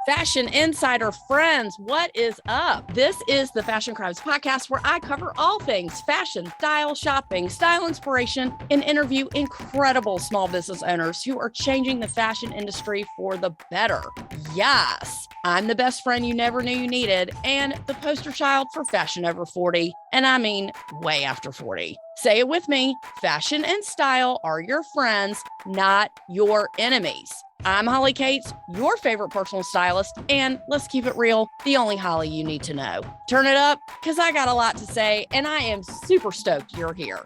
Fashion Insider friends, what is up? This is the Fashion Crimes podcast where I cover all things fashion, style, shopping, style inspiration, and interview incredible small business owners who are changing the fashion industry for the better. Yes, I'm the best friend you never knew you needed and the poster child for fashion over 40. And I mean way after 40. Say it with me, fashion and style are your friends, not your enemies. I'm Holly Cates, your favorite personal stylist, and let's keep it real, the only Holly you need to know. Turn it up, because I got a lot to say, and I am super stoked you're here.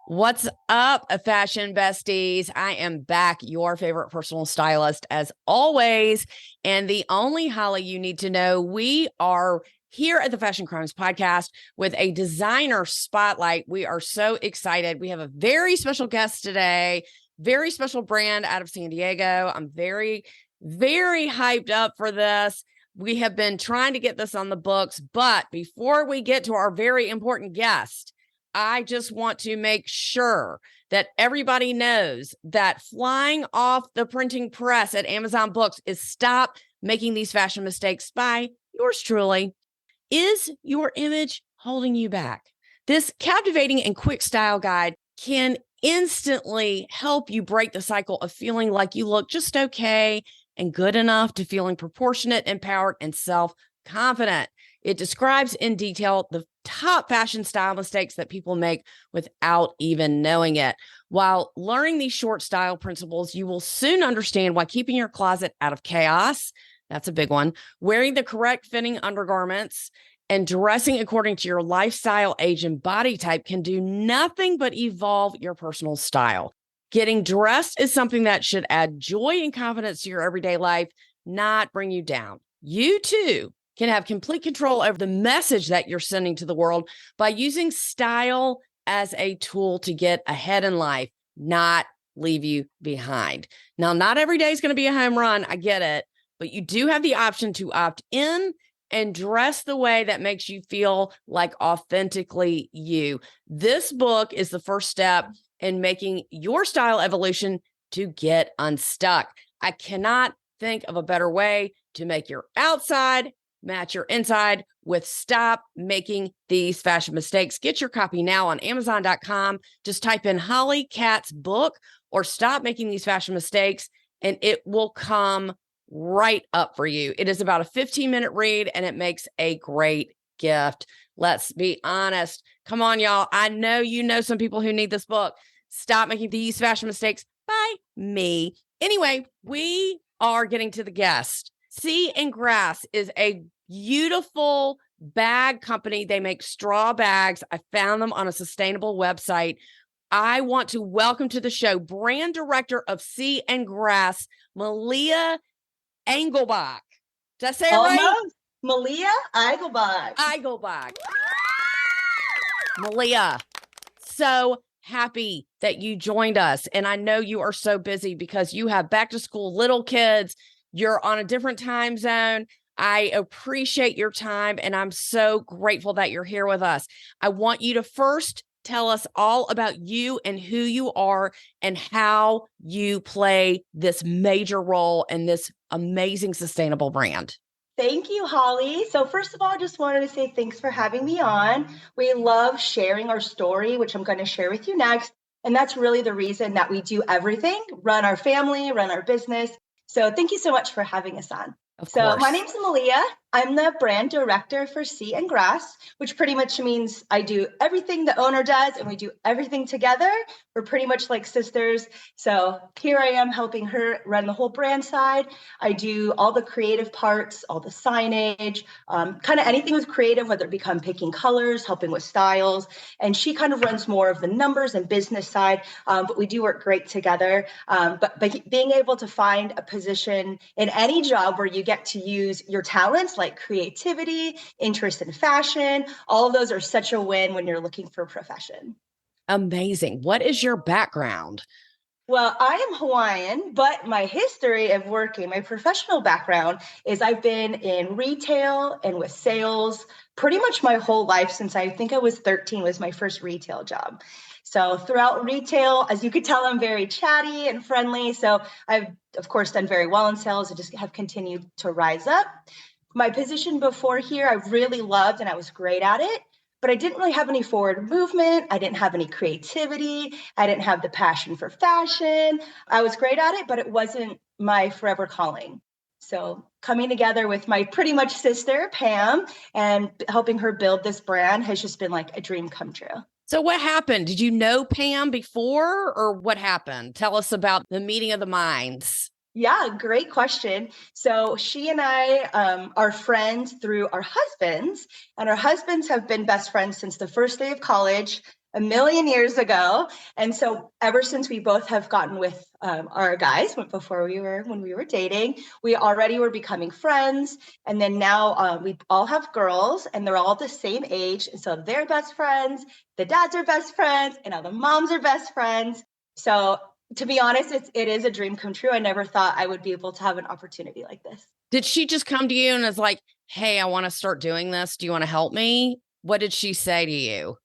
What's up, fashion besties? I am back, your favorite personal stylist, as always, and the only Holly you need to know. We are here at the Fashion Crimes podcast with a designer spotlight. We are so excited. We have a very special guest today, very special brand out of San Diego. I'm very, very hyped up for this. We have been trying to get this on the books, but before we get to our very important guest, I just want to make sure that everybody knows that flying off the printing press at Amazon Books is Stop Making These Fashion Mistakes by yours truly. Is your image holding you back? This captivating and quick style guide can instantly help you break the cycle of feeling like you look just okay and good enough to feeling proportionate, empowered, and self-confident. It describes in detail the top fashion style mistakes that people make without even knowing it. While learning these short style principles, you will soon understand why keeping your closet out of chaos, that's a big one, wearing the correct fitting undergarments, and dressing according to your lifestyle, age, and body type can do nothing but evolve your personal style. Getting dressed is something that should add joy and confidence to your everyday life, not bring you down. You too can have complete control over the message that you're sending to the world by using style as a tool to get ahead in life, not leave you behind. Now, not every day is going to be a home run. I get it. But you do have the option to opt in and dress the way that makes you feel like authentically you. This book is the first step in making your style evolution to get unstuck. I cannot think of a better way to make your outside match your inside with Stop Making These Fashion Mistakes. Get your copy now on Amazon.com. Just type in Holly Katz book or Stop Making These Fashion Mistakes, and it will come right up for you. It is about a 15-minute read, and it makes a great gift. Let's be honest. Come on, y'all. I know you know some people who need this book. Stop Making These Fashion Mistakes by me. Anyway, we are getting to the guest. Seagrass is a beautiful bag company. They make straw bags. I found them on a sustainable website. I want to welcome to the show brand director of Seagrass, Malia Eigelbach. Did I say it right? Malia Eigelbach. Eigelbach. Malia, so happy that you joined us. And I know you are so busy because you have back to school little kids. You're on a different time zone. I appreciate your time, and I'm so grateful that you're here with us. I want you to first tell us all about you and who you are and how you play this major role in this amazing sustainable brand. Thank you, Holly. So first of all, I just wanted to say thanks for having me on. We love sharing our story, which I'm going to share with you next. And that's really the reason that we do everything, run our family, run our business. So thank you so much for having us on. So my name's Malia. I'm the brand director for Seagrass, which pretty much means I do everything the owner does and we do everything together. We're pretty much like sisters. So here I am helping her run the whole brand side. I do all the creative parts, all the signage, kind of anything with creative, whether it become picking colors, helping with styles. And she kind of runs more of the numbers and business side, but we do work great together. But being able to find a position in any job where you get to use your talents like creativity, interest in fashion, all of those are such a win when you're looking for a profession. Amazing. What is your background? Well, I am Hawaiian, but my history of working, my professional background is I've been in retail and with sales pretty much my whole life since I think I was 13 was my first retail job. So throughout retail, as you could tell, I'm very chatty and friendly. So I've, of course, done very well in sales. I just have continued to rise up. My position before here, I really loved and I was great at it, but I didn't really have any forward movement. I didn't have any creativity. I didn't have the passion for fashion. I was great at it, but it wasn't my forever calling. So coming together with my pretty much sister, Pam, and helping her build this brand has just been like a dream come true. So what happened? Did you know Pam before or what happened? Tell us about the meeting of the minds. Yeah, great question. So she and I are friends through our husbands, and our husbands have been best friends since the first day of college a million years ago. And so ever since we both have gotten with our guys when we were dating, we already were becoming friends. And then now we all have girls and they're all the same age. And so they're best friends, the dads are best friends, and now the moms are best friends. So to be honest, it is a dream come true. I never thought I would be able to have an opportunity like this. Did she just come to you and is like, hey, I want to start doing this. Do you want to help me? What did she say to you?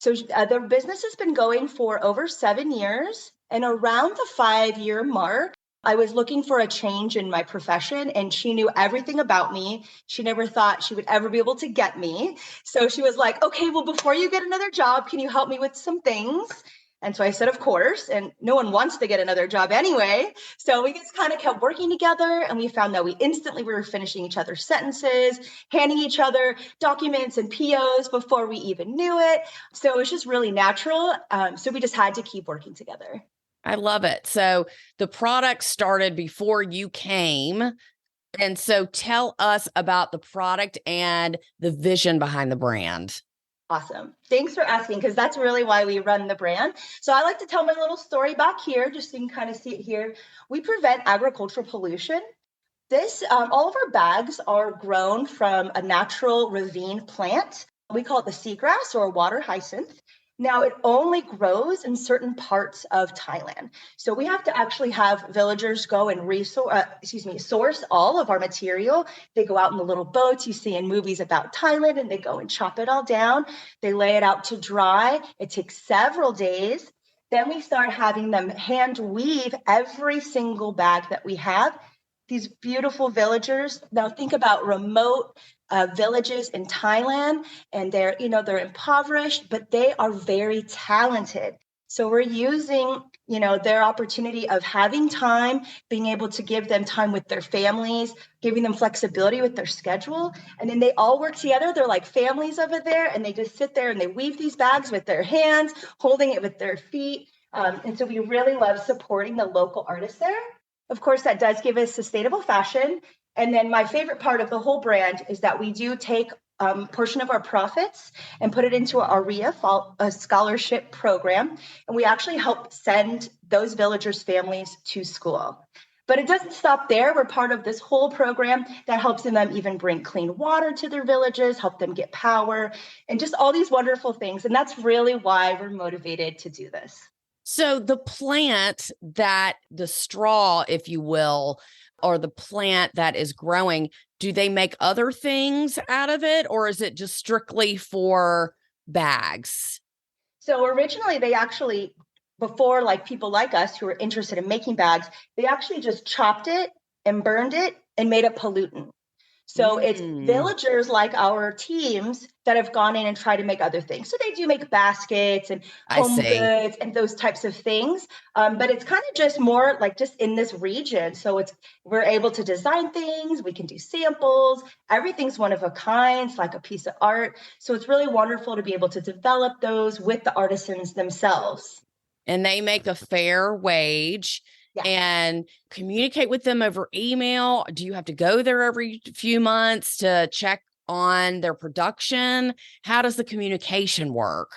So the business has been going for over 7 years. And around the 5-year mark, I was looking for a change in my profession, and she knew everything about me. She never thought she would ever be able to get me. So she was like, okay, well, before you get another job, can you help me with some things? And so I said, of course, and no one wants to get another job anyway. So we just kind of kept working together, and we found that we instantly were finishing each other's sentences, handing each other documents and POs before we even knew it. So it was just really natural. So we just had to keep working together. I love it. So the product started before you came. And so tell us about the product and the vision behind the brand. Awesome. Thanks for asking, because that's really why we run the brand. So I like to tell my little story back here, just so you can kind of see it here. We prevent agricultural pollution. All of our bags are grown from a natural ravine plant. We call it the seagrass or water hyacinth. Now, it only grows in certain parts of Thailand. So we have to actually have villagers go and source all of our material. They go out in the little boats you see in movies about Thailand, and they go and chop it all down. They lay it out to dry. It takes several days. Then we start having them hand weave every single bag that we have. These beautiful villagers. Now think about remote villages in Thailand, and they're impoverished, but they are very talented. So we're using, their opportunity of having time, being able to give them time with their families, giving them flexibility with their schedule. And then they all work together. They're like families over there, and they just sit there and they weave these bags with their hands, holding it with their feet. And so we really love supporting the local artists there. Of course, that does give us sustainable fashion. And then my favorite part of the whole brand is that we do take a portion of our profits and put it into our RIA scholarship program. And we actually help send those villagers' families to school. But it doesn't stop there. We're part of this whole program that helps them even bring clean water to their villages, help them get power, and just all these wonderful things. And that's really why we're motivated to do this. So the plant the straw, if you will, or the plant that is growing, do they make other things out of it, or is it just strictly for bags? So originally they actually, before like people like us who were interested in making bags, they actually just chopped it and burned it and made a pollutant. So it's villagers like our teams that have gone in and tried to make other things. So they do make baskets and home goods and those types of things. But it's kind of just more like just in this region. So we're able to design things. We can do samples. Everything's one of a kind. It's like a piece of art. So it's really wonderful to be able to develop those with the artisans themselves. And they make a fair wage. Yeah. And communicate with them over email. Do you have to go there every few months to check on their production? How does the communication work?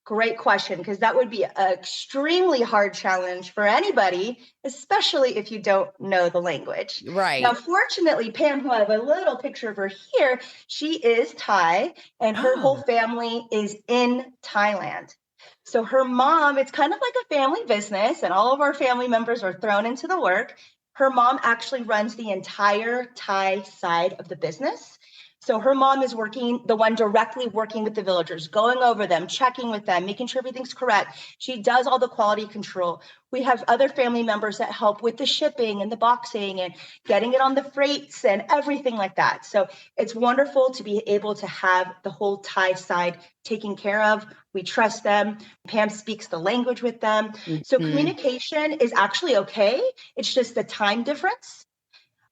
Great question, because that would be an extremely hard challenge for anybody, especially if you don't know the language. Right. Now, fortunately, Pam, who I have a little picture of her here, she is Thai, and her whole family is in Thailand. So her mom, it's kind of like a family business, and all of our family members are thrown into the work. Her mom actually runs the entire Thai side of the business. So her mom is the one directly working with the villagers, going over them, checking with them, making sure everything's correct. She does all the quality control. We have other family members that help with the shipping and the boxing and getting it on the freights and everything like that. So it's wonderful to be able to have the whole Thai side taken care of. We trust them. Pam speaks the language with them. So communication is actually okay. It's just the time difference.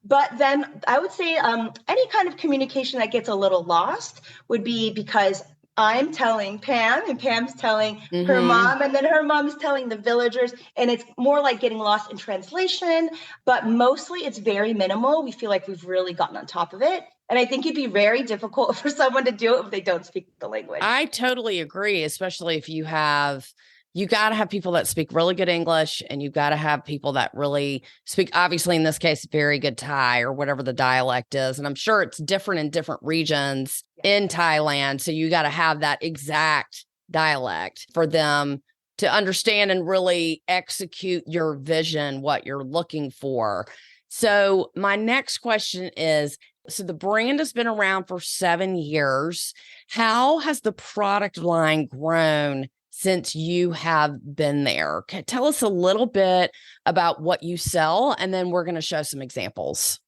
But then I would say any kind of communication that gets a little lost would be because I'm telling Pam and Pam's telling her mom, and then her mom's telling the villagers, and it's more like getting lost in translation, but mostly it's very minimal. We feel like we've really gotten on top of it. And I think it'd be very difficult for someone to do it if they don't speak the language. I totally agree, especially if you got to have people that speak really good English, and you've got to have people that really speak, obviously in this case, very good Thai or whatever the dialect is. And I'm sure it's different in different regions in Thailand. So you got to have that exact dialect for them to understand and really execute your vision, what you're looking for. So my next question is, so the brand has been around for 7 years. How has the product line grown since you have been there? Tell us a little bit about what you sell, and then we're going to show some examples.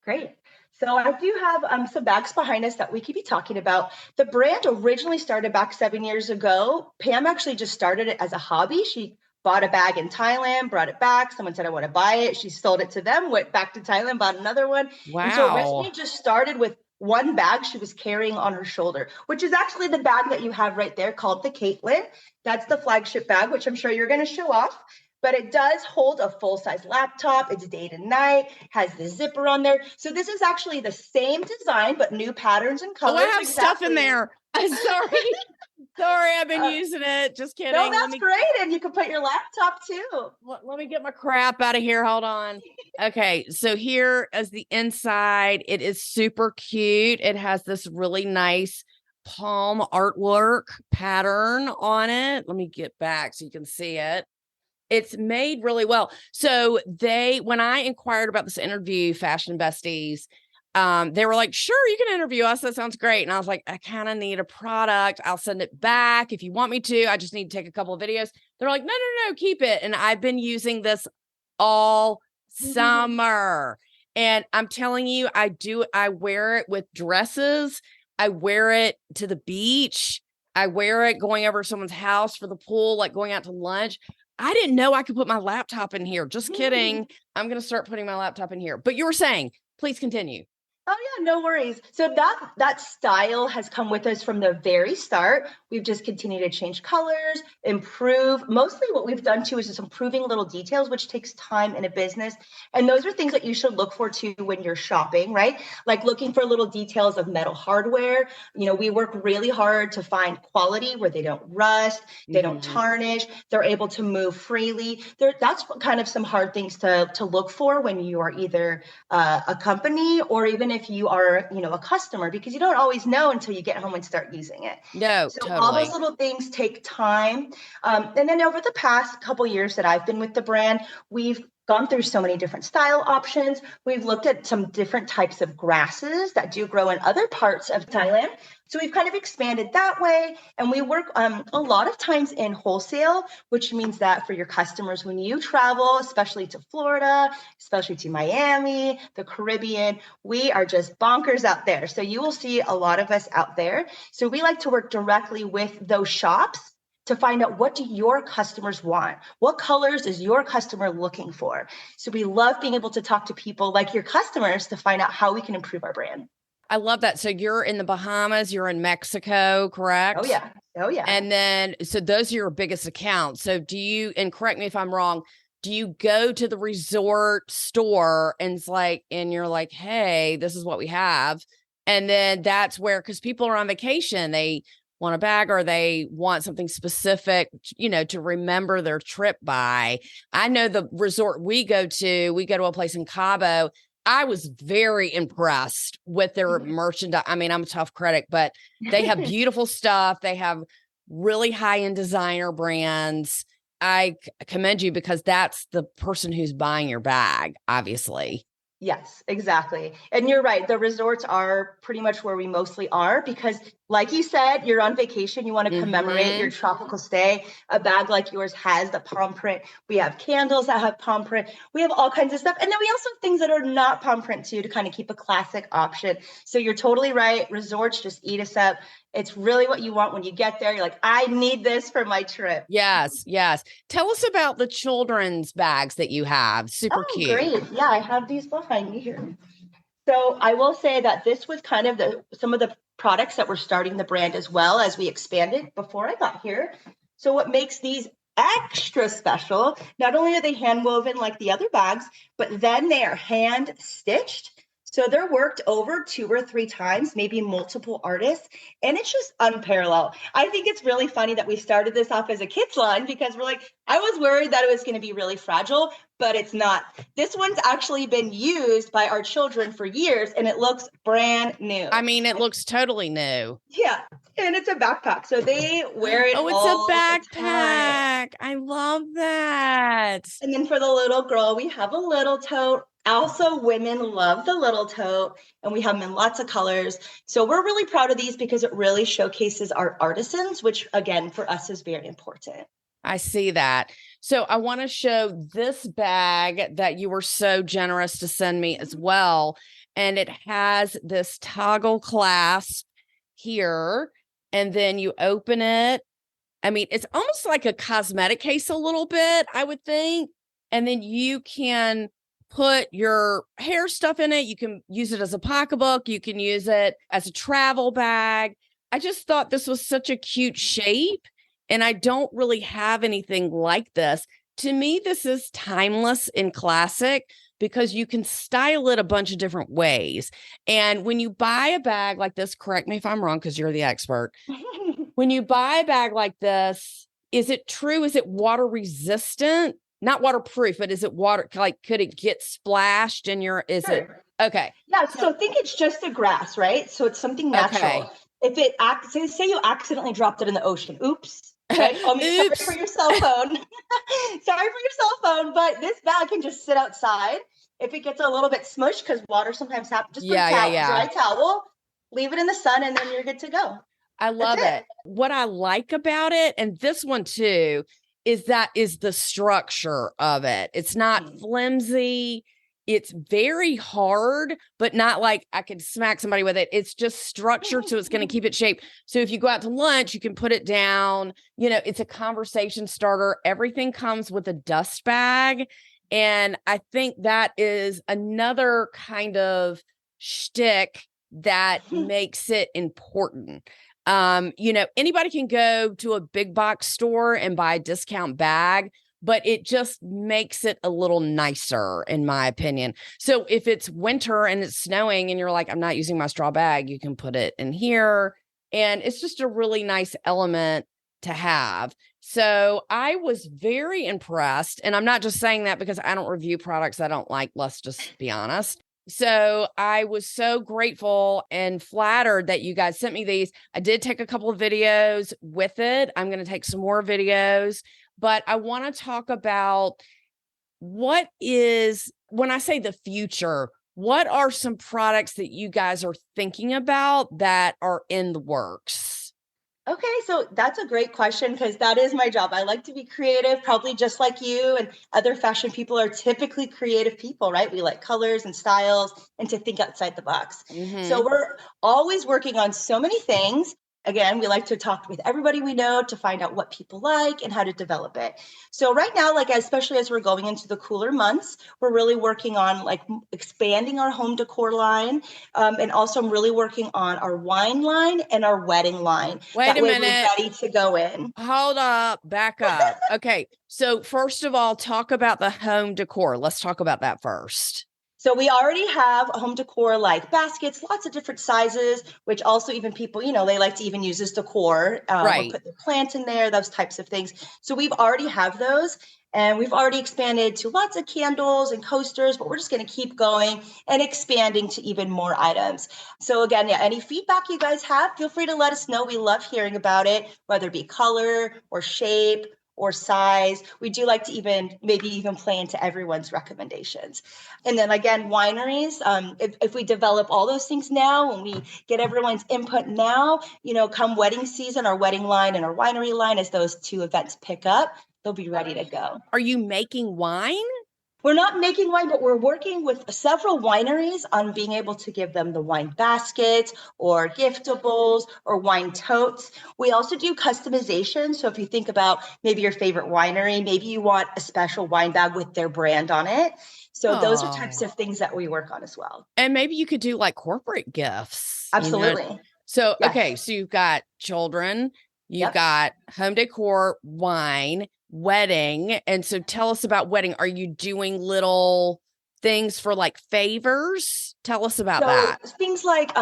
Great. So I do have some bags behind us that we could be talking about. The brand originally started back 7 years ago. Pam actually just started it as a hobby. She bought a bag in Thailand, brought it back. Someone said, I want to buy it. She sold it to them, went back to Thailand, bought another one. Wow. And so originally just started with one bag she was carrying on her shoulder, which is actually the bag that you have right there called the Caitlin. That's the flagship bag, which I'm sure you're going to show off. But it does hold a full-size laptop. It's day to night, has the zipper on there. So this is actually the same design, but new patterns and colors. Oh, I have stuff in there. I'm sorry. Sorry, I've been using it. Just kidding. No, that's great. And you can put your laptop too. Let me get my crap out of here. Hold on. Okay, so here is the inside. It is super cute. It has this really nice palm artwork pattern on it. Let me get back so you can see it. It's made really well. So when I inquired about this interview, Fashion Besties, they were like, sure, you can interview us. That sounds great. And I was like, I kind of need a product. I'll send it back if you want me to. I just need to take a couple of videos. They're like, no, keep it. And I've been using this all summer. And I'm telling you, I wear it with dresses. I wear it to the beach. I wear it going over to someone's house for the pool, like going out to lunch. I didn't know I could put my laptop in here. Just kidding. I'm going to start putting my laptop in here. But you were saying, please continue. Oh yeah, no worries. So that style has come with us from the very start. We've just continued to change colors, improve. Mostly what we've done too is just improving little details, which takes time in a business. And those are things that you should look for too when you're shopping, right? Like looking for little details of metal hardware. You know, we work really hard to find quality where they don't rust, they don't tarnish, they're able to move freely. That's kind of some hard things to look for when you are either a company or even if you are, a customer, because you don't always know until you get home and start using it. No, so totally. All those little things take time. And then over the past couple years that I've been with the brand, we've gone through so many different style options. We've looked at some different types of grasses that do grow in other parts of Thailand. So we've kind of expanded that way. And we work a lot of times in wholesale, which means that for your customers, when you travel, especially to Florida, especially to Miami, the Caribbean, we are just bonkers out there. So you will see a lot of us out there. So we like to work directly with those shops to find out, what do your customers want? What colors is your customer looking for? So we love being able to talk to people like your customers to find out how we can improve our brand. I love that. So you're in the Bahamas, you're in Mexico, correct? Oh yeah. And then, so those are your biggest accounts. So and correct me if I'm wrong, do you go to the resort store and you're like, hey, this is what we have. And then that's where, because people are on vacation, they want a bag or they want something specific, to remember their trip by. I know the resort we go to a place in Cabo. I was very impressed with their merchandise. I mean, I'm a tough critic, but they have beautiful stuff. They have really high-end designer brands. I commend you because that's the person who's buying your bag, obviously. Yes, exactly. And you're right. The resorts are pretty much where we mostly are because, like you said, you're on vacation. You want to commemorate your Mm-hmm. tropical stay. A bag like yours has the palm print. We have candles that have palm print. We have all kinds of stuff. And then we also have things that are not palm print too to kind of keep a classic option. So you're totally right. Resorts just eat us up. It's really what you want when you get there. You're like, I need this for my trip. Yes, yes. Tell us about the children's bags that you have. Super Oh, cute. great. Yeah, I have these behind me here. So I will say that this was kind of some of the products that were starting the brand as well as we expanded before I got here. So what makes these extra special, not only are they hand woven like the other bags, but then they are hand stitched. So they're worked over 2 or 3 times, maybe multiple artists, and it's just unparalleled. I think it's really funny that we started this off as a kids line because we're like, I was worried that it was going to be really fragile, but it's not. This one's actually been used by our children for years and it looks brand new. I mean, it looks totally new. Yeah, and it's a backpack. So they wear it Oh, it's all a the time. backpack. I love that. And then for the little girl, we have a little tote. Also, women love the little tote, and we have them in lots of colors. So we're really proud of these because it really showcases our artisans, which again, for us is very important. I see that. So I want to show this bag that you were so generous to send me as well. And it has this toggle clasp here. And then you open it. I mean, it's almost like a cosmetic case a little bit, I would think. And then you can put your hair stuff in it. You can use it as a pocketbook. You can use it as a travel bag. I just thought this was such a cute shape. And I don't really have anything like this. To me, this is timeless and classic because you can style it a bunch of different ways. And when you buy a bag like this, correct me if I'm wrong, because you're the expert. When you buy a bag like this, is it true? Is it water resistant? Not waterproof, but is it water? Like, could it get splashed in your, is it? Sure. Okay. Yeah, so think it's just a grass, right? So it's something natural. Okay. If it say you accidentally dropped it in the ocean, oops, right? I mean, Oops. sorry for your cell phone. Sorry for your cell phone, but this bag can just sit outside. If it gets a little bit smushed, because water sometimes happens, just put a towel, dry towel, leave it in the sun, and then you're good to go. I love it. What I like about it, and this one too, is the structure of it. It's not flimsy. It's very hard, but not like I could smack somebody with it. It's just structured, so it's going to keep it shaped. So if you go out to lunch, you can put it down. You know, it's a conversation starter. Everything comes with a dust bag. And I think that is another kind of shtick that makes it important. You know, anybody can go to a big box store and buy a discount bag, but it just makes it a little nicer, in my opinion. So if it's winter and it's snowing and you're like, I'm not using my straw bag, you can put it in here. And it's just a really nice element to have. So I was very impressed. And I'm not just saying that because I don't review products I don't like. Let's just be honest. So I was so grateful and flattered that you guys sent me these. I did take a couple of videos with it. I'm going to take some more videos, but I want to talk about what is, when I say the future, what are some products that you guys are thinking about that are in the works? Okay, so that's a great question because that is my job. I like to be creative, probably just like you and other fashion people are typically creative people, right? We like colors and styles and to think outside the box. So we're always working on so many things. Again, we like to talk with everybody we know to find out what people like and how to develop it. So right now, like especially as we're going into the cooler months, we're really working on like expanding our home decor line, and also I'm really working on our wine line and our wedding line. Wait a minute. We're ready to go in. Hold up, back up. Okay, so first of all, talk about the home decor. Let's talk about that first. So we already have home decor like baskets, lots of different sizes, which also even people, you know, they like to even use as decor, Right. or put their plant in there, those types of things. So we've already have those. And we've already expanded to lots of candles and coasters, but we're just going to keep going and expanding to even more items. So again, yeah, any feedback you guys have, feel free to let us know. We love hearing about it, whether it be color or shape or size. We do like to maybe even play into everyone's recommendations. And then again, wineries, if we develop all those things now, when we get everyone's input now, come wedding season, our wedding line and our winery line, as those two events pick up, they'll be ready to go. Are you making wine? We're not making wine, but we're working with several wineries on being able to give them the wine baskets or giftables or wine totes. We also do customization. So if you think about maybe your favorite winery, maybe you want a special wine bag with their brand on it. So those are types of things that we work on as well. And maybe you could do like corporate gifts. Absolutely. So, yes. Okay. So you've got children, you've got home decor, wine, wedding. And so tell us about wedding. Are you doing little things for like favors? Tell us about that. Things like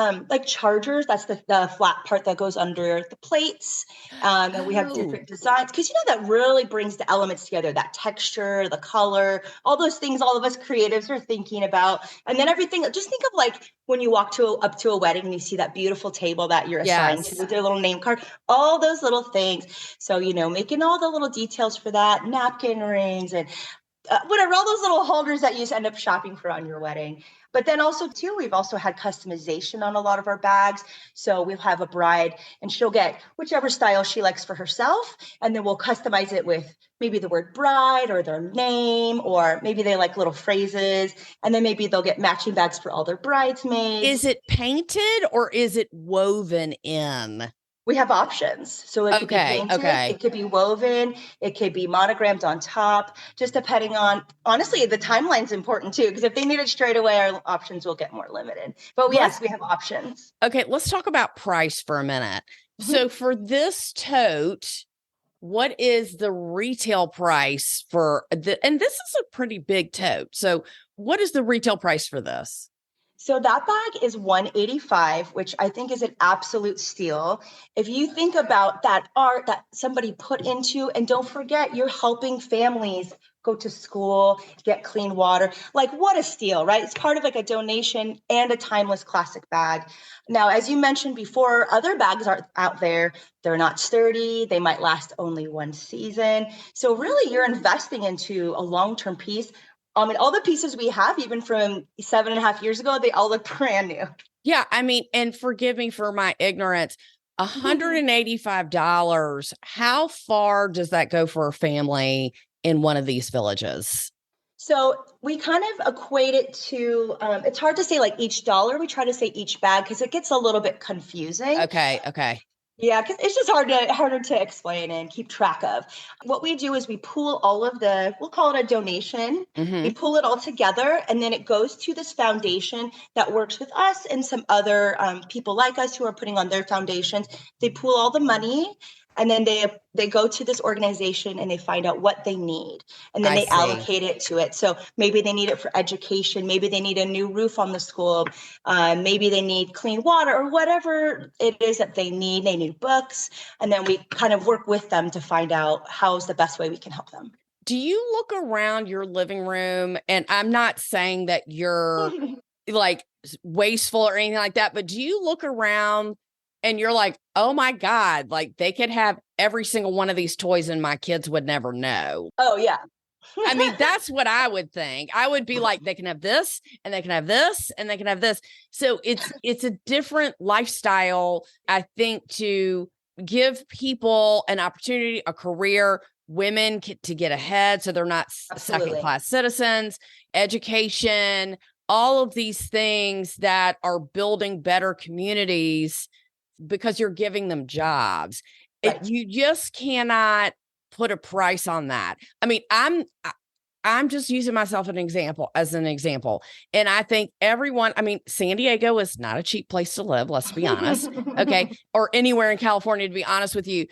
chargers. That's the flat part that goes under the plates. And we have different designs because that really brings the elements together, that texture, the color, all those things all of us creatives are thinking about. And then everything, just think of like when you walk up to a wedding and you see that beautiful table that you're assigned to with their little name card, all those little things. So, making all the little details for that, napkin rings and whatever, all those little holders that you just end up shopping for on your wedding. But then also too, we've also had customization on a lot of our bags. So we'll have a bride and she'll get whichever style she likes for herself. And then we'll customize it with maybe the word bride or their name, or maybe they like little phrases. And then maybe they'll get matching bags for all their bridesmaids. Is it painted or is it woven in? We have options. So it could be painted, it could be woven, it could be monogrammed on top, just depending on, honestly, the timeline's important too, because if they need it straight away, our options will get more limited. But yes, we have options. Okay, let's talk about price for a minute. Mm-hmm. So for this tote, what is the retail price and this is a pretty big tote. So what is the retail price for this? So that bag is $185, which I think is an absolute steal. If you think about that art that somebody put into, and don't forget, you're helping families go to school, get clean water. Like, what a steal, right? It's part of like a donation and a timeless classic bag. Now, as you mentioned before, other bags are out there. They're not sturdy. They might last only one season. So really, you're investing into a long-term piece. I mean, all the pieces we have, even from 7.5 years ago, they all look brand new. Yeah. I mean, and forgive me for my ignorance, $185. How far does that go for a family in one of these villages? So we kind of equate it to, it's hard to say like each dollar. We try to say each bag because it gets a little bit confusing. Okay. Yeah, because it's just harder to explain and keep track of. What we do is we pool all of we'll call it a donation. Mm-hmm. We pull it all together, and then it goes to this foundation that works with us and some other people like us who are putting on their foundations. They pool all the money, and then they go to this organization and they find out what they need, and then they allocate it to it. So maybe they need it for education. Maybe they need a new roof on the school. Maybe they need clean water or whatever it is that they need. They need books. And then we kind of work with them to find out how's the best way we can help them. Do you look around your living room? And I'm not saying that you're like wasteful or anything like that, but do you look around and you're like, oh my God, like they could have every single one of these toys and my kids would never know? Oh, yeah. I mean, that's what I would think. I would be like, they can have this and they can have this and they can have this. So it's a different lifestyle, I think, to give people an opportunity, a career, women to get ahead so they're not second-class citizens, education, all of these things that are building better communities because you're giving them jobs. Right. You just cannot put a price on that. I mean, I'm just using myself as an example. And I think San Diego is not a cheap place to live. Let's be honest. Okay. Or anywhere in California, to be honest with you,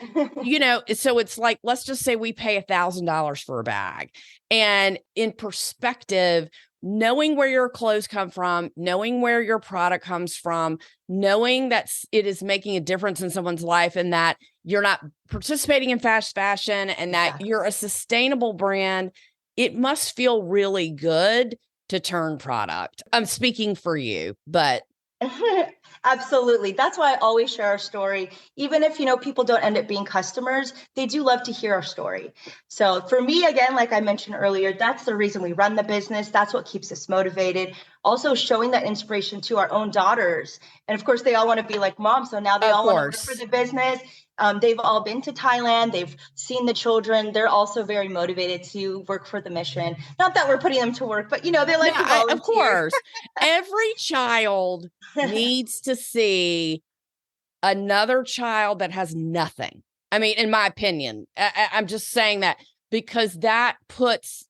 so it's like, let's just say we pay $1,000 for a bag. And in perspective, knowing where your clothes come from, knowing where your product comes from, knowing that it is making a difference in someone's life and that you're not participating in fast fashion and that you're a sustainable brand, it must feel really good to turn product. I'm speaking for you, but. Absolutely. That's why I always share our story. Even if, people don't end up being customers, they do love to hear our story. So for me, again, like I mentioned earlier, that's the reason we run the business. That's what keeps us motivated. Also showing that inspiration to our own daughters. And of course, they all want to be like mom. So now they Of all want to work for course. the business. They've all been to Thailand. They've seen the children. They're also very motivated to work for the mission. Not that we're putting them to work, but they No, like to of volunteer. course. Every child needs to see another child that has nothing. I mean, in my opinion, I'm just saying that because that puts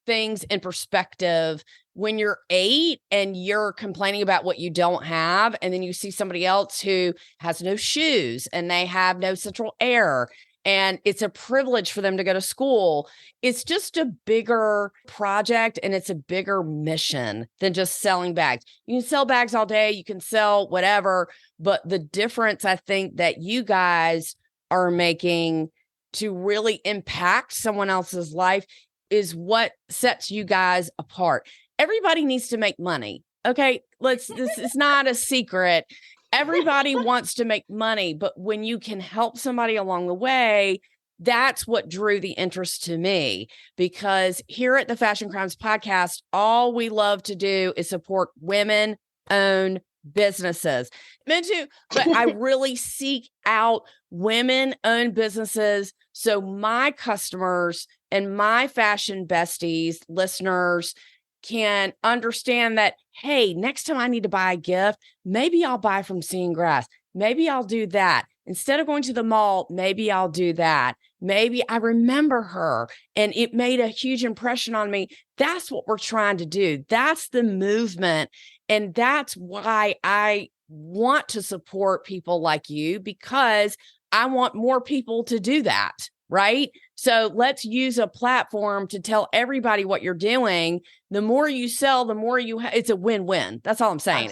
things in perspective. When you're 8 and you're complaining about what you don't have, and then you see somebody else who has no shoes and they have no central air, and it's a privilege for them to go to school. It's just a bigger project and it's a bigger mission than just selling bags. You can sell bags all day, you can sell whatever, but the difference I think that you guys are making to really impact someone else's life is what sets you guys apart. Everybody needs to make money. Okay, this is not a secret. Everybody wants to make money, but when you can help somebody along the way, that's what drew the interest to me, because here at the Fashion Crimes podcast, all we love to do is support women-owned businesses. Men too, but I really seek out women-owned businesses so my customers and my fashion besties, listeners, can understand that, hey, next time I need to buy a gift, maybe I'll buy from seagrass. Maybe I'll do that. Instead of going to the mall, maybe I'll do that. Maybe I remember her and it made a huge impression on me. That's what we're trying to do. That's the movement. And that's why I want to support people like you, because I want more people to do that. Right? So let's use a platform to tell everybody what you're doing. The more you sell, the more it's a win-win. That's all I'm saying.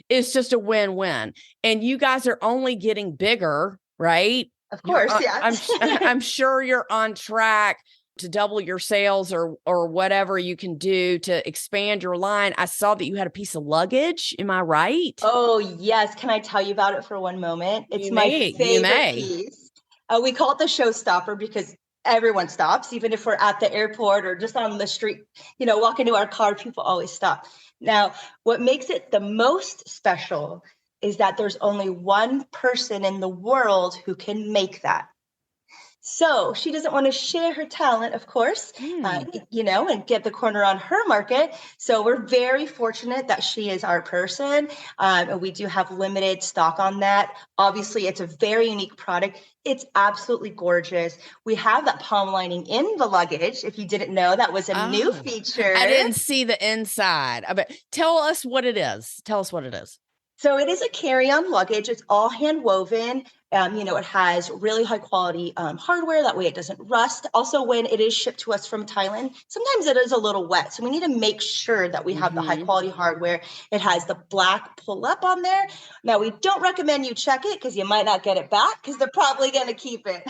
It's just a win-win. And you guys are only getting bigger, right? Of course, yes. I'm sure you're on track to double your sales or whatever you can do to expand your line. I saw that you had a piece of luggage. Am I right? Oh, yes. Can I tell you about it for one moment? It's You my may. favorite piece. We call it the showstopper because everyone stops, even if we're at the airport or just on the street, walking to our car, people always stop. Now, what makes it the most special is that there's only one person in the world who can make that. So she doesn't want to share her talent, of course, and get the corner on her market. So we're very fortunate that she is our person. And we do have limited stock on that. Obviously, it's a very unique product. It's absolutely gorgeous. We have that palm lining in the luggage. If you didn't know, that was a new feature. I didn't see the inside. But tell us what it is. Tell us what it is. So it is a carry-on luggage. It's all hand woven. It has really high quality hardware. That way it doesn't rust. Also, when it is shipped to us from Thailand, sometimes it is a little wet. So we need to make sure that we have the high quality hardware. It has the black pull up on there. Now, we don't recommend you check it because you might not get it back because they're probably going to keep it.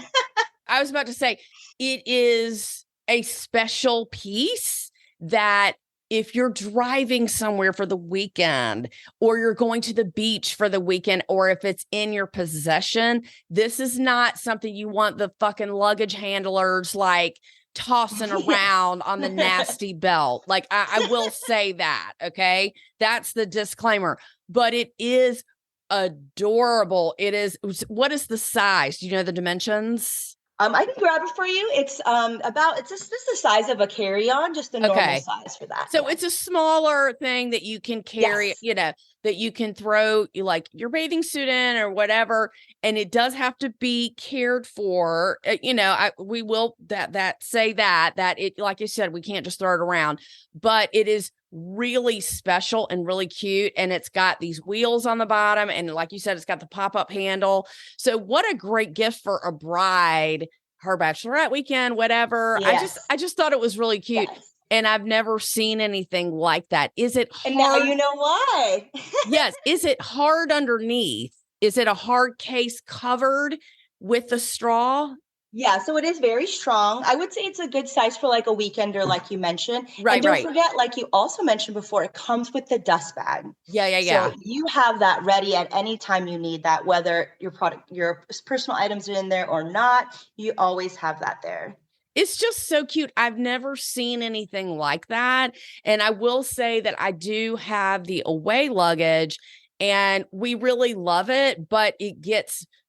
I was about to say, it is a special piece that if you're driving somewhere for the weekend or you're going to the beach for the weekend, or if it's in your possession, this is not something you want the fucking luggage handlers like tossing around on the nasty belt. Like I will say that. Okay. That's the disclaimer, but it is adorable. It is. What is the size? Do you know the dimensions? I can grab it for you. It's it's just the size of a carry-on, just the normal size for that. So it's a smaller thing that you can carry, that you can throw like your bathing suit in or whatever. And it does have to be cared for. We will say that it, like you said, we can't just throw it around, but it is really special and really cute. And it's got these wheels on the bottom. And like you said, it's got the pop-up handle. So what a great gift for a bride, her bachelorette weekend, whatever. Yes. I just thought it was really cute. Yes. And I've never seen anything like that. Is it hard? And now you know why. Yes. Is it hard underneath? Is it a hard case covered with the straw? Yeah, so it is very strong. I would say it's a good size for like a weekender, like you mentioned. And Right, don't right. forget, like you also mentioned before, it comes with the dust bag. Yeah, yeah, So yeah. you have that ready at any time you need that, whether your personal items are in there or not, you always have that there. It's just so cute. I've never seen anything like that. And I will say that I do have the away luggage and we really love it, but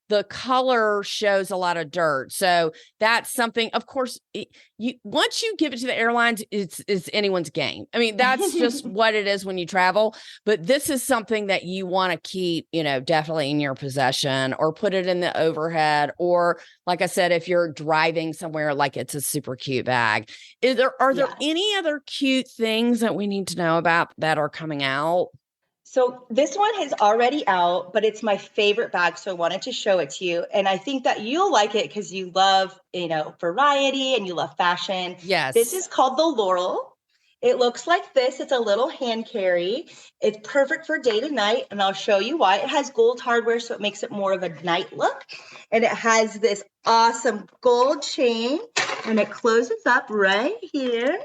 the color shows a lot of dirt. So that's something, of course, you once you give it to the airlines, it's anyone's game. I mean, that's just what it is when you travel. But this is something that you want to keep, definitely in your possession or put it in the overhead. Or, like I said, if you're driving somewhere, like it's a super cute bag. Are there Yes. any other cute things that we need to know about that are coming out? So this one is already out, but it's my favorite bag. So I wanted to show it to you. And I think that you'll like it because you love, variety and you love fashion. This Yes. is called the Laurel. It looks like this. It's a little hand carry. It's perfect for day to night. And I'll show you why. It has gold hardware, so it makes it more of a night look. And it has this awesome gold chain and it closes up right here.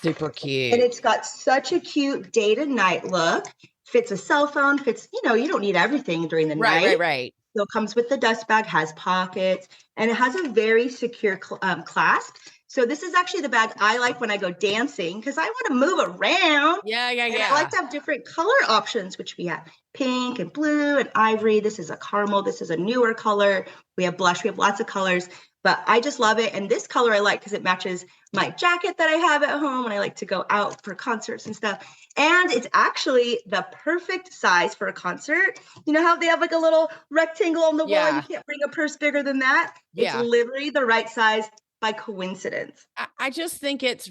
Super And cute. it's got such a cute day to night look. Fits a cell phone, fits, you don't need everything during the Right, night. right, right. So it comes with the dust bag, has pockets, and it has a very secure clasp. So this is actually the bag I like when I go dancing because I want to move around. Yeah, yeah, And I like yeah. to have different color options, which we have pink and blue and ivory. This is a caramel. This is a newer color. We have blush. We have lots of colors, but I just love it. And this color I like because it matches my jacket that I have at home when I like to go out for concerts and stuff. And it's actually the perfect size for a concert. You know how they have like a little rectangle on the wall? You Yeah. can't bring a purse bigger than that. It's Yeah. literally the right size by coincidence. I just think it's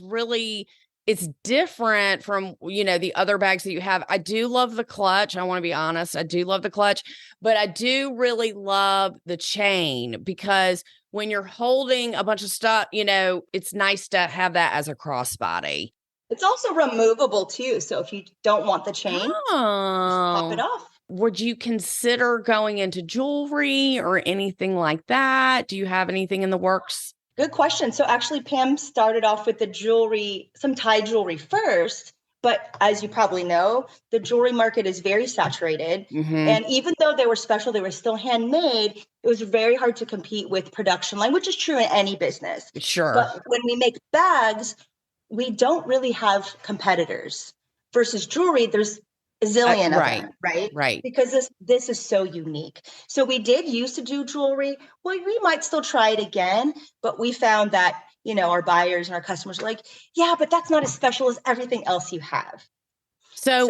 different from, the other bags that you have. I do love the clutch. I want to be honest. I do love the clutch, but I do really love the chain because when you're holding a bunch of stuff, it's nice to have that as a crossbody. It's also removable too. So if you don't want the chain, just pop it Oh, off. would you consider going into jewelry or anything like that? Do you have anything in the works? Good question. So actually, Pam started off with the jewelry, some Thai jewelry first. But as you probably know, the jewelry market is very saturated. Mm-hmm. And even though they were special, they were still handmade. It was very hard to compete with production line, which is true in any business. Sure. But when we make bags, we don't really have competitors. Versus jewelry, there's a zillion of Right. them, right? Right. Because this is so unique. So we did used to do jewelry. Well, we might still try it again, but we found that, our buyers and our customers are like, yeah, but that's not as special as everything else you have. So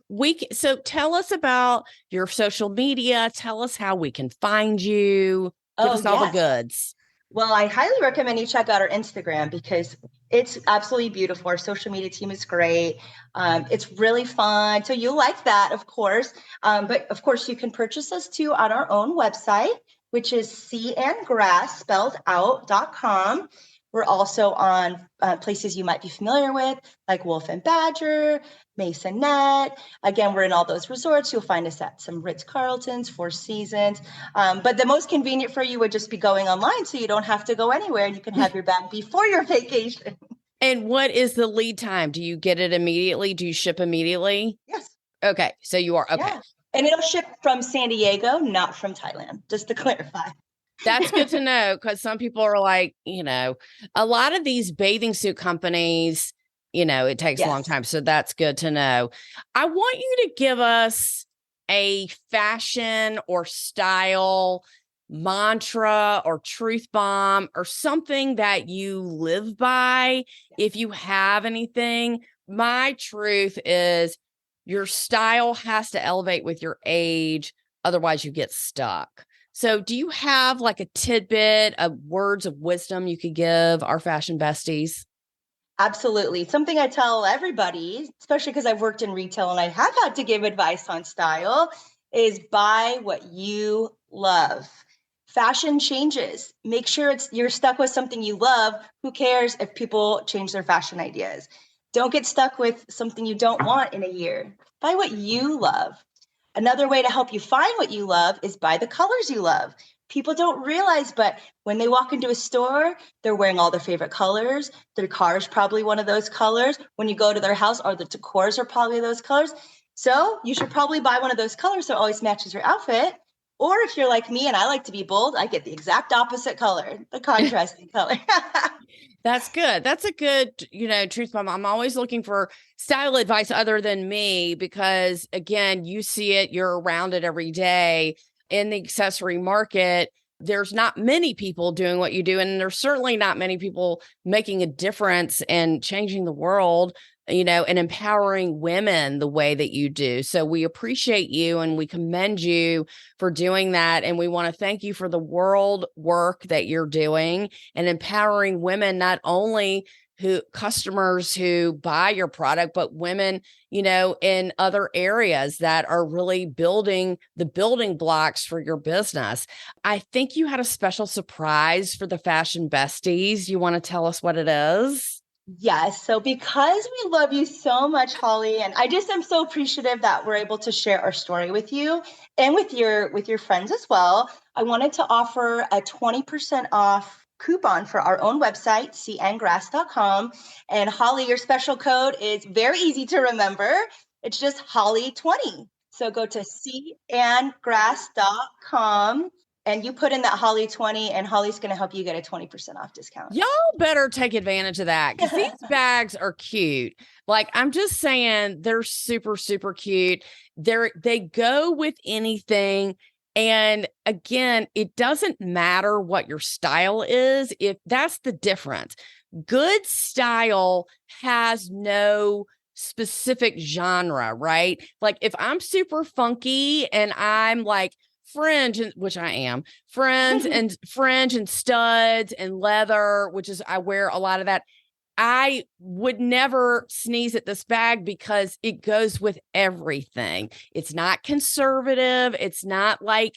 So, so tell us about your social media. Tell us how we can find you. Give oh us all the yes. goods. Well, I highly recommend you check out our Instagram because it's absolutely beautiful. Our social media team is great. It's really fun. So you'll like that, of course. But of course, you can purchase us too on our own website, which is seagrass spelled out.com. We're also on places you might be familiar with, like Wolf Badger, Masonette. Again, we're in all those resorts. You'll find us at some Ritz-Carltons, Four Seasons. But the most convenient for you would just be going online so you don't have to go anywhere and you can have your bag before your vacation. And what is the lead time? Do you get it immediately? Do you ship immediately? Yes. Okay. So you are okay. Yeah. And it'll ship from San Diego, not from Thailand, just to clarify. That's good to know because some people are like, a lot of these bathing suit companies, it takes a long Yes. time. So that's good to know. I want you to give us a fashion or style mantra or truth bomb or something that you live by. If you have anything, my truth is your style has to elevate with your age. Otherwise, you get stuck. So do you have like a tidbit of words of wisdom you could give our fashion besties? Absolutely. Something I tell everybody, especially because I've worked in retail and I have had to give advice on style, is buy what you love. Fashion changes. Make sure you're stuck with something you love. Who cares if people change their fashion ideas? Don't get stuck with something you don't want in a year. Buy what you love. Another way to help you find what you love is buy the colors you love. people don't realize, but when they walk into a store, they're wearing all their favorite colors. Their car is probably one of those colors. When you go to their house, or the decors are probably those colors. So you should probably buy one of those colors so it always matches your outfit. Or if you're like me and I like to be bold, I get the exact opposite color, the contrasting color. That's good. That's a good, truth bomb. I'm always looking for style advice other than me because, again, you see it, you're around it every day in the accessory market. There's not many people doing what you do, and there's certainly not many people making a difference and changing the world, and empowering women the way that you do. So we appreciate you and we commend you for doing that. And we want to thank you for the world work that you're doing and empowering women, not only customers who buy your product, but women, in other areas that are really building the building blocks for your business. I think you had a special surprise for the Fashion Besties. You want to tell us what it is? Yes. So because we love you so much, Holly, and I just am so appreciative that we're able to share our story with you and with your friends as well, I wanted to offer a 20% off coupon for our own website, seagrass.com. And Holly, your special code is very easy to remember. It's just Holly20. So go to seagrass.com and you put in that Holly20 and Holly's going to help you get a 20% off discount. Y'all better take advantage of that because these bags are cute. Like, I'm just saying, they're super, super cute. They go with anything. And again, it doesn't matter what your style is. If that's the difference. Good style has no specific genre, right? Like if I'm super funky and I'm like fringe, which I am, fringe and studs and leather, which is I wear a lot of that. I would never sneeze at this bag because it goes with everything. It's not conservative. It's not like,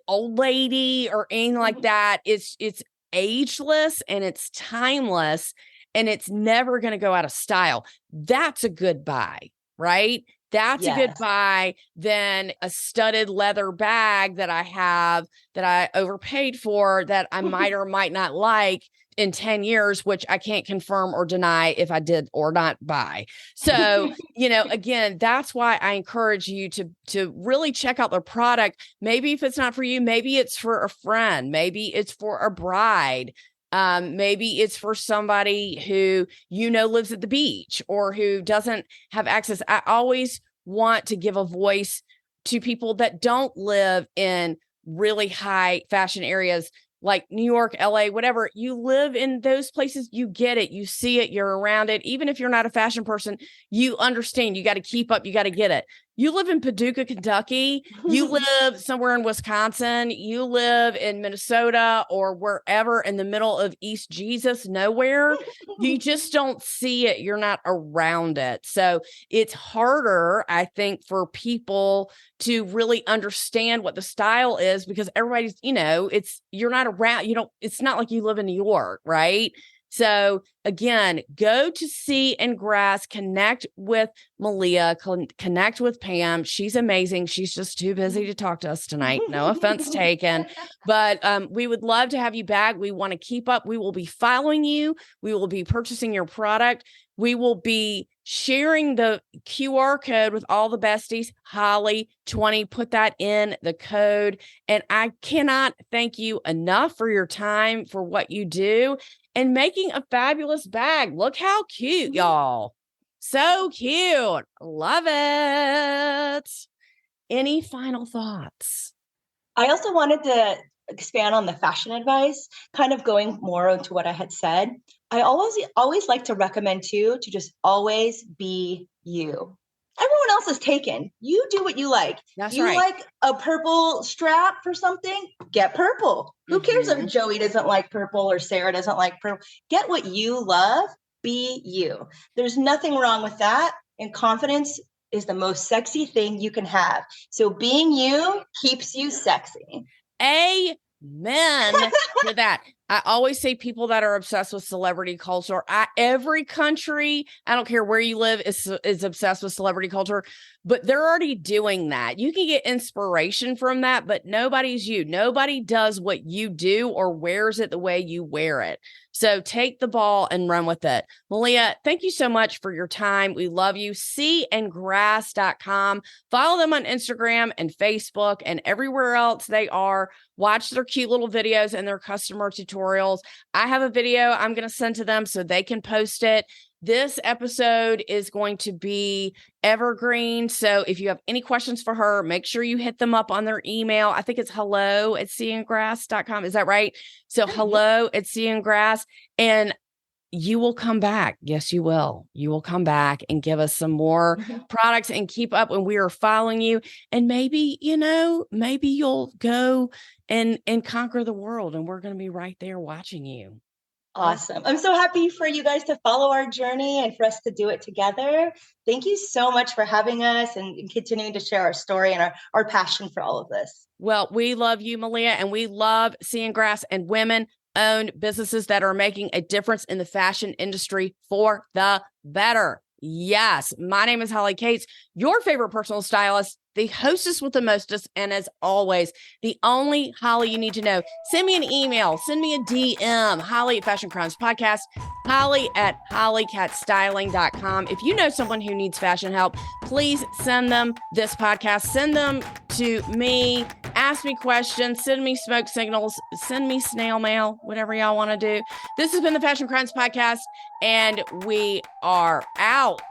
old lady or anything like that. It's ageless and it's timeless and it's never going to go out of style. That's a good buy, right? That's a good buy than a studded leather bag that I have that I overpaid for that I might or might not like in 10 years, which I can't confirm or deny if I did or not buy. So, again, that's why I encourage you to really check out the product. Maybe if it's not for you, maybe it's for a friend, maybe it's for a bride. Maybe it's for somebody who, lives at the beach or who doesn't have access. I always want to give a voice to people that don't live in really high fashion areas like New York, LA, whatever. You live in those places, you get it, you see it, you're around it. Even if you're not a fashion person, you understand you got to keep up, you got to get it. You live in Paducah, Kentucky, you live somewhere in Wisconsin, you live in Minnesota or wherever in the middle of East Jesus, nowhere. You just don't see it. You're not around it. So it's harder, I think, for people to really understand what the style is because everybody's, you're not around, it's not like you live in New York, right? So again, go to Sea and Grass, connect with Malia, connect with Pam. She's amazing. She's just too busy to talk to us tonight. No offense taken, but we would love to have you back. We want to keep up. We will be following you. We will be purchasing your product. We will be sharing the QR code with all the besties, Holly20, put that in the code. And I cannot thank you enough for your time, for what you do and making a fabulous bag. Look how cute, y'all. So cute. Love it. Any final thoughts? I also wanted to expand on the fashion advice, kind of going more into what I had said. I always like to recommend too, to just always be you. Everyone else is taken. You do what you like. That's you right. Like a purple strap for something, get purple. Who cares if Joey doesn't like purple or Sarah doesn't like purple? Get what you love, be you. There's nothing wrong with that. And confidence is the most sexy thing you can have. So being you keeps you sexy. Amen to that. I always say people that are obsessed with celebrity culture, every country, I don't care where you live, is obsessed with celebrity culture, but they're already doing that. You can get inspiration from that, but nobody's you. Nobody does what you do or wears it the way you wear it. So take the ball and run with it. Malia, thank you so much for your time. We love you. seagrass.com. Follow them on Instagram and Facebook and everywhere else they are. Watch their cute little videos and their customer tutorials. I have a video I'm going to send to them so they can post it. This episode is going to be evergreen. So if you have any questions for her, make sure you hit them up on their email. I think it's hello@seagrass.com. Is that right? So hello@seagrass, and you will come back. Yes, you will. You will come back and give us some more products and keep up when we are following you. And maybe, maybe you'll go and conquer the world, and we're going to be right there watching you. Awesome. I'm so happy for you guys to follow our journey and for us to do it together. Thank you so much for having us and continuing to share our story and our passion for all of this. Well, we love you, Malia, and we love Seagrass and women-owned businesses that are making a difference in the fashion industry for the better. Yes, my name is Holly Cates, your favorite personal stylist, the hostess with the mostest, and as always, the only Holly you need to know. Send me an email, send me a DM, Holly at Fashion Crimes Podcast, Holly at hollycatstyling.com. If you know someone who needs fashion help, please send them this podcast. Send them to me. Ask me questions. Send me smoke signals. Send me snail mail, whatever y'all want to do. This has been the Fashion Crimes Podcast, and we are out.